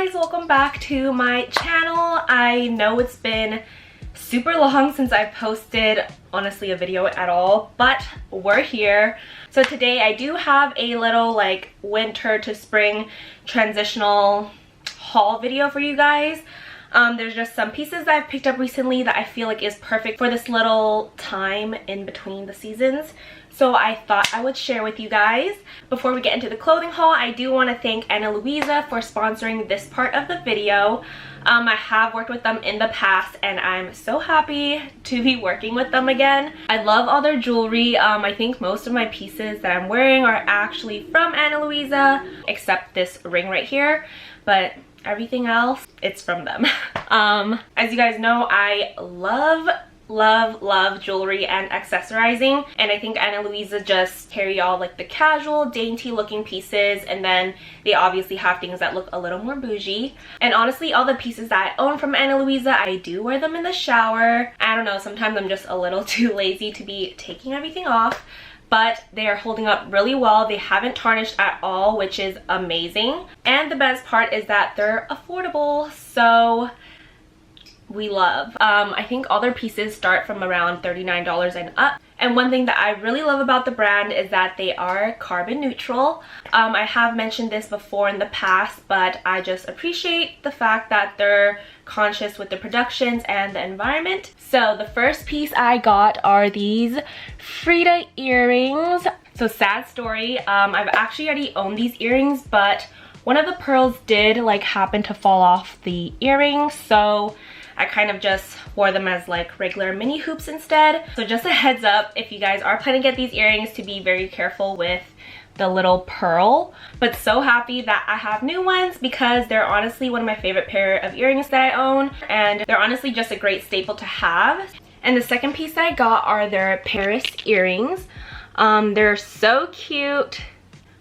guys, welcome back to my channel. I know it's been super long since I posted honestly a video at all, but we're here. So today I do have a little like winter to spring transitional haul video for you guys. There's just some pieces that I've picked up recently that I feel like is perfect for this little time in between the seasons. So I thought I would share with you guys. Before we get into the clothing haul, I do want to thank Ana Luisa for sponsoring this part of the video. I have worked with them in the past and I'm so happy to be working with them again. I love all their jewelry. I think most of my pieces that I'm wearing are actually from Ana Luisa, except this ring right here. But everything else, it's from them. As you guys know, I love jewelry and accessorizing, and I think Ana Luisa just carry all like the casual dainty looking pieces, and then they obviously have things that look a little more bougie. And honestly, all the pieces that I own from Ana Luisa, I do wear them in the shower. I don't know, sometimes I'm just a little too lazy to be taking everything off, but they are holding up really well. They haven't tarnished at all, which is amazing. And the best part is that they're affordable, so we love. I think all their pieces start from around $39 and up. And one thing that I really love about the brand is that they are carbon neutral. I have mentioned this before in the past, but I just appreciate the fact that they're conscious with the productions and the environment. So the first piece I got are these Frida earrings. So sad story, I've actually already owned these earrings, but one of the pearls did like happen to fall off the earring, so I kind of just wore them as like regular mini hoops instead. So just a heads up, if you guys are planning to get these earrings, to be very careful with the little pearl. But so happy that I have new ones because they're honestly one of my favorite pair of earrings that I own, and they're honestly just a great staple to have. And the second piece that I got are their Paris earrings. They're so cute.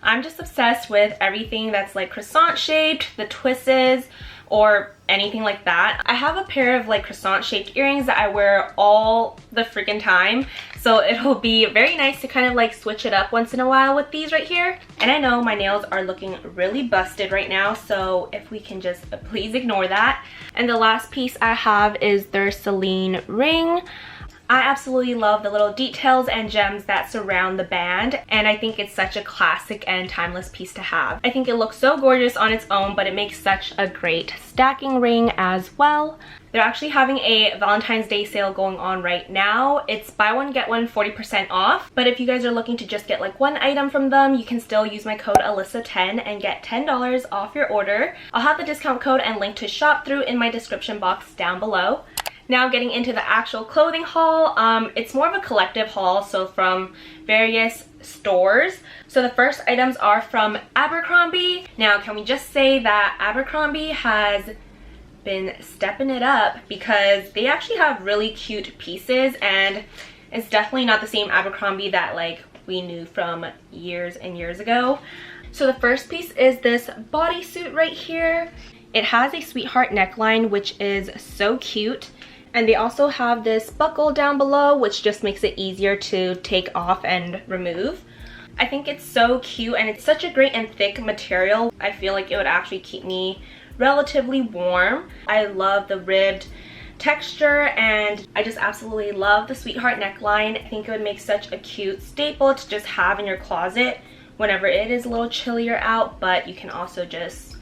I'm just obsessed with everything that's like croissant shaped, the twists, or anything like that. I have a pair of like croissant shaped earrings that I wear all the freaking time, so it'll be very nice to kind of like switch it up once in a while with these right here. And I know my nails are looking really busted right now, so if we can just please ignore that. And the last piece I have is their Celine ring. I absolutely love the little details and gems that surround the band, and I think it's such a classic and timeless piece to have. I think it looks so gorgeous on its own, but it makes such a great stacking ring as well. They're actually having a Valentine's Day sale going on right now. It's buy one get one 40% off, but if you guys are looking to just get like one item from them, you can still use my code Alyssa10 and get $10 off your order. I'll have the discount code and link to shop through in my description box down below. Now getting into the actual clothing haul, it's more of a collective haul, so from various stores. So the first items are from Abercrombie. Now can we just say that Abercrombie has been stepping it up because they actually have really cute pieces, and it's definitely not the same Abercrombie that like we knew from years and years ago. So the first piece is this bodysuit right here. It has a sweetheart neckline, which is so cute. And they also have this buckle down below, which just makes it easier to take off and remove. I think it's so cute, and it's such a great and thick material. I feel like it would actually keep me relatively warm. I love the ribbed texture, and I just absolutely love the sweetheart neckline. I think it would make such a cute staple to just have in your closet whenever it is a little chillier out, but you can also just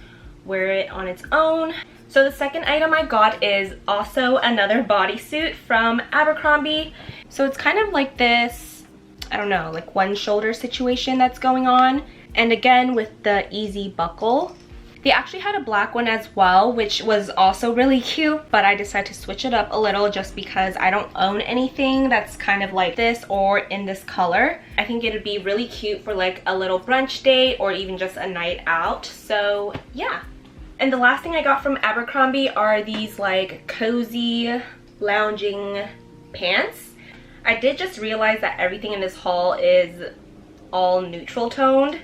wear it on its own. So the second item I got is also another bodysuit from Abercrombie. So it's kind of like this, I don't know, like one shoulder situation that's going on. And again with the easy buckle. They actually had a black one as well, which was also really cute, but I decided to switch it up a little just because I don't own anything that's kind of like this or in this color. I think it would be really cute for like a little brunch date or even just a night out. So yeah. And the last thing I got from Abercrombie are these like cozy lounging pants. I did just realize that everything in this haul is all neutral toned.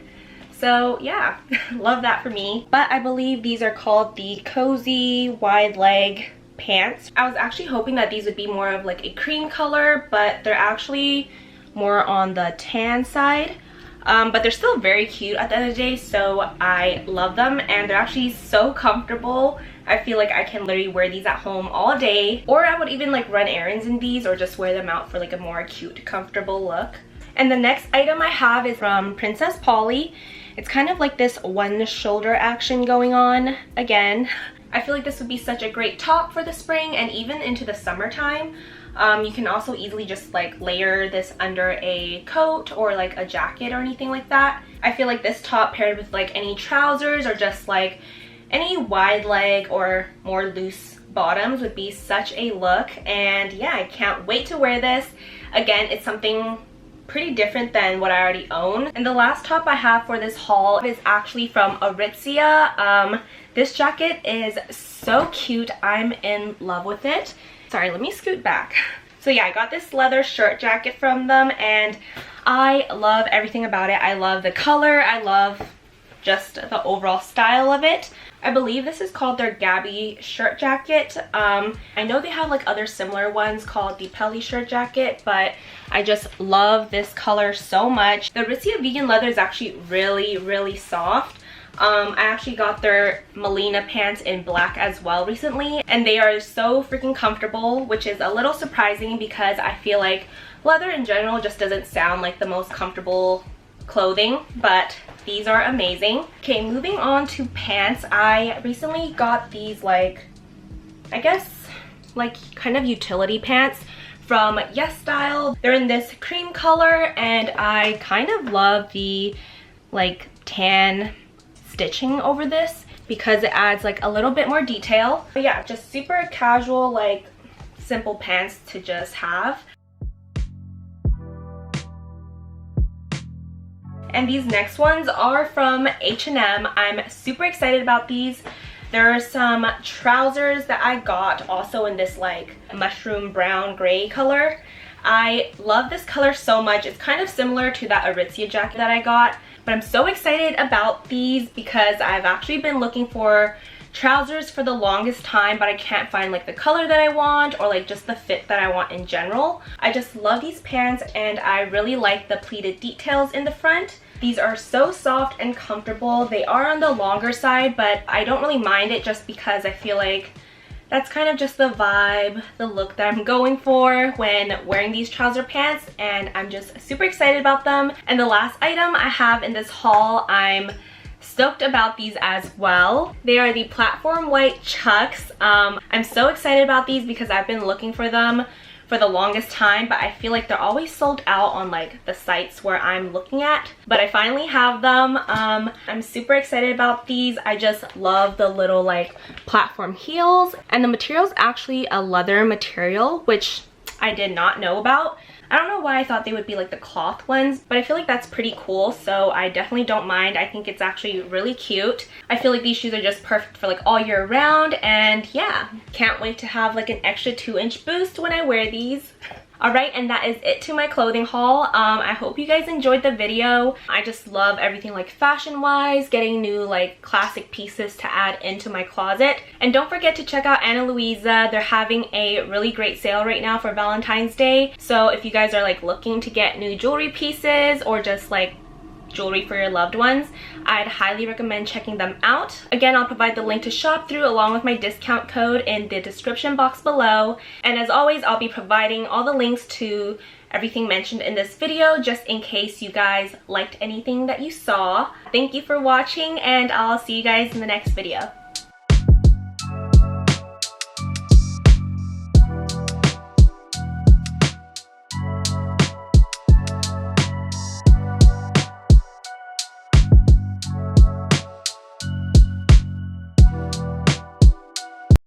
So yeah, love that for me. But I believe these are called the cozy wide leg pants. I was actually hoping that these would be more of like a cream color, but they're actually more on the tan side. but they're still very cute at the end of the day, so I love them, and they're actually so comfortable. I feel like I can literally wear these at home all day, or I would even like run errands in these or just wear them out for like a more cute, comfortable look. And the next item I have is from Princess Polly. It's kind of like this one shoulder action going on again. I feel like this would be such a great top for the spring and even into the summertime. You can also easily just like layer this under a coat or like a jacket or anything like that. I feel like this top paired with like any trousers or just like any wide leg or more loose bottoms would be such a look. And yeah, I can't wait to wear this. Again, it's something pretty different than what I already own. And the last top I have for this haul is actually from Aritzia. This jacket is so cute. I'm in love with it. Sorry, let me scoot back. So yeah, I got this leather shirt jacket from them and I love everything about it. I love the color. I love just the overall style of it. I believe this is called their Gabby shirt jacket. I know they have like other similar ones called the Pelly shirt jacket, but I just love this color so much. The Aritzia vegan leather is actually really, really soft. I actually got their Melina pants in black as well recently, and they are so freaking comfortable, which is a little surprising because I feel like leather in general just doesn't sound like the most comfortable clothing, but these are amazing. Okay, moving on to pants. I recently got these like, I guess like kind of utility pants from YesStyle. They're in this cream color and I kind of love the like tan stitching over this because it adds like a little bit more detail. But yeah, just super casual, like simple pants to just have. And these next ones are from H&M. I'm super excited about these. There are some trousers that I got also in this like mushroom brown gray color. I love this color so much. It's kind of similar to that Aritzia jacket that I got, but I'm so excited about these because I've actually been looking for trousers for the longest time, but I can't find like the color that I want or like just the fit that I want in general. I just love these pants and I really like the pleated details in the front. These are so soft and comfortable. They are on the longer side, but I don't really mind it just because I feel like that's kind of just the vibe, the look that I'm going for when wearing these trouser pants, and I'm just super excited about them. And the last item I have in this haul, I'm stoked about these as well. They are the platform white Chucks. I'm so excited about these because I've been looking for them for the longest time, but I feel like they're always sold out on like the sites where I'm looking at, but I finally have them. I'm super excited about these. I just love the little like platform heels, and the material is actually a leather material, which I did not know about. I don't know why I thought they would be like the cloth ones, but I feel like that's pretty cool, so I definitely don't mind. I think it's actually really cute. I feel like these shoes are just perfect for like all year round, and yeah, can't wait to have like an extra 2-inch boost when I wear these. Alright, and that is it to my clothing haul. I hope you guys enjoyed the video. I just love everything like fashion wise, getting new like classic pieces to add into my closet. And don't forget to check out Ana Luisa. They're having a really great sale right now for Valentine's Day. So if you guys are like looking to get new jewelry pieces or just like jewelry for your loved ones, I'd highly recommend checking them out. Again, I'll provide the link to shop through along with my discount code in the description box below. And as always, I'll be providing all the links to everything mentioned in this video just in case you guys liked anything that you saw. Thank you for watching, and I'll see you guys in the next video.